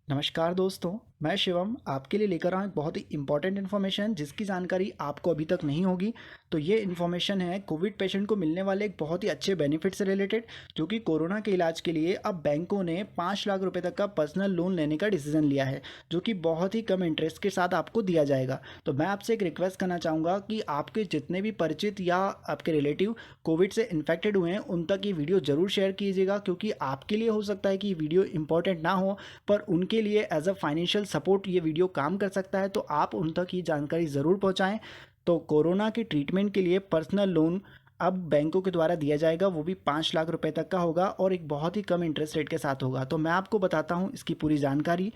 नमस्कार दोस्तों, मैं शिवम आपके लिए लेकर आया एक बहुत ही इम्पोर्टेंट इन्फॉर्मेशन जिसकी जानकारी आपको अभी तक नहीं होगी। तो ये इन्फॉर्मेशन है कोविड पेशेंट को मिलने वाले एक बहुत ही अच्छे बेनिफिट से रिलेटेड, जो कि कोरोना के इलाज के लिए अब बैंकों ने 5 लाख रुपए तक का पर्सनल लोन लेने का डिसीजन लिया है, जो कि बहुत ही कम इंटरेस्ट के साथ आपको दिया जाएगा। तो मैं आपसे एक रिक्वेस्ट करना चाहूँगा कि आपके जितने भी परिचित या आपके रिलेटिव कोविड से इन्फेक्टेड हुए हैं उन तक ये वीडियो ज़रूर शेयर कीजिएगा, क्योंकि आपके लिए हो सकता है कि ये वीडियो इंपॉर्टेंट ना हो, पर उनके लिए एज अ फाइनेंशियल सपोर्ट ये वीडियो काम कर सकता है। तो आप उन तक ये जानकारी ज़रूर पहुंचाएं। तो कोरोना के ट्रीटमेंट के लिए पर्सनल लोन अब बैंकों के द्वारा दिया जाएगा, वो भी 5 लाख रुपए तक का होगा और एक बहुत ही कम इंटरेस्ट रेट के साथ होगा। तो मैं आपको बताता हूँ इसकी पूरी जानकारी।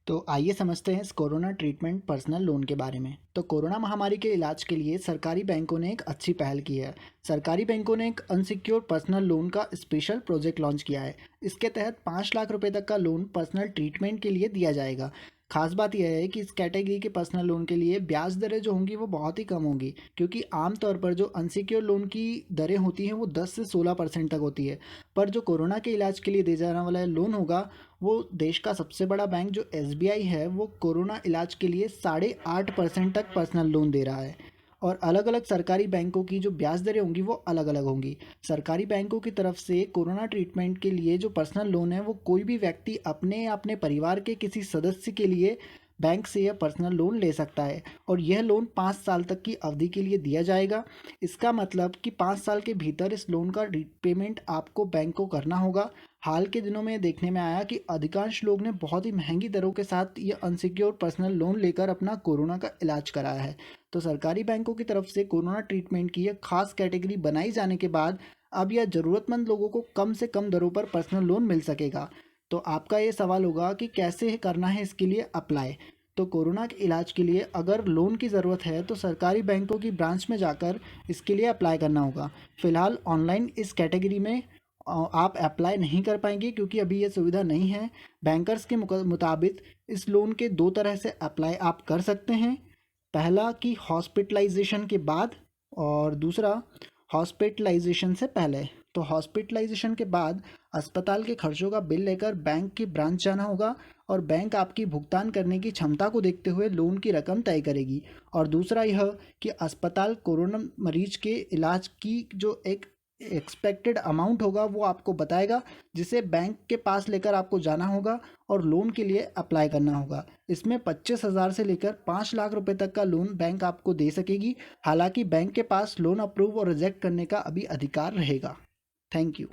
तो आइए समझते हैं इस कोरोना ट्रीटमेंट पर्सनल लोन के बारे में। तो कोरोना महामारी के इलाज के लिए सरकारी बैंकों ने एक अच्छी पहल की है। सरकारी बैंकों ने एक अनसिक्योर पर्सनल लोन का स्पेशल प्रोजेक्ट लॉन्च किया है। इसके तहत 5 लाख रुपए तक का लोन पर्सनल ट्रीटमेंट के लिए दिया जाएगा। खास बात यह है कि इस कैटेगरी के पर्सनल लोन के लिए ब्याज दरें जो होंगी वो बहुत ही कम होंगी, क्योंकि आमतौर पर जो अनसिक्योर लोन की दरें होती हैं वो 10 से 16% तक होती है। पर जो कोरोना के इलाज के लिए दिया जाने वाला लोन होगा, वो देश का सबसे बड़ा बैंक जो एसबीआई है वो कोरोना इलाज के लिए 8.5% तक पर्सनल लोन दे रहा है। और अलग अलग सरकारी बैंकों की जो ब्याज दरें होंगी वो अलग अलग होंगी। सरकारी बैंकों की तरफ से कोरोना ट्रीटमेंट के लिए जो पर्सनल लोन है वो कोई भी व्यक्ति अपने या अपने परिवार के किसी सदस्य के लिए बैंक से यह पर्सनल लोन ले सकता है, और यह लोन 5 साल तक की अवधि के लिए दिया जाएगा। इसका मतलब कि 5 साल के भीतर इस लोन का रीपेमेंट आपको बैंक को करना होगा। हाल के दिनों में देखने में आया कि अधिकांश लोग ने बहुत ही महंगी दरों के साथ ये अनसिक्योर पर्सनल लोन लेकर अपना कोरोना का इलाज कराया है। तो सरकारी बैंकों की तरफ से कोरोना ट्रीटमेंट की यह खास कैटेगरी बनाई जाने के बाद अब यह ज़रूरतमंद लोगों को कम से कम दरों पर पर्सनल लोन मिल सकेगा। तो आपका ये सवाल होगा कि कैसे करना है इसके लिए अप्लाई। तो कोरोना के इलाज के लिए अगर लोन की ज़रूरत है तो सरकारी बैंकों की ब्रांच में जाकर इसके लिए अप्लाई करना होगा। फ़िलहाल ऑनलाइन इस कैटेगरी में आप अप्लाई नहीं कर पाएंगे, क्योंकि अभी ये सुविधा नहीं है। बैंकर्स के मुताबिक इस लोन के दो तरह से अप्लाई आप कर सकते हैं। पहला कि हॉस्पिटलाइजेशन के बाद, और दूसरा हॉस्पिटलाइजेशन से पहले। तो हॉस्पिटलाइजेशन के बाद अस्पताल के खर्चों का बिल लेकर बैंक की ब्रांच जाना होगा, और बैंक आपकी भुगतान करने की क्षमता को देखते हुए लोन की रकम तय करेगी। और दूसरा यह कि अस्पताल कोरोना मरीज के इलाज की जो एक एक्सपेक्टेड अमाउंट होगा वो आपको बताएगा, जिसे बैंक के पास लेकर आपको जाना होगा और लोन के लिए अप्लाई करना होगा। इसमें 25,000 से लेकर 5 लाख रुपए तक का लोन बैंक आपको दे सकेगी। हालांकि बैंक के पास लोन अप्रूव और रिजेक्ट करने का अभी अधिकार रहेगा। Thank you.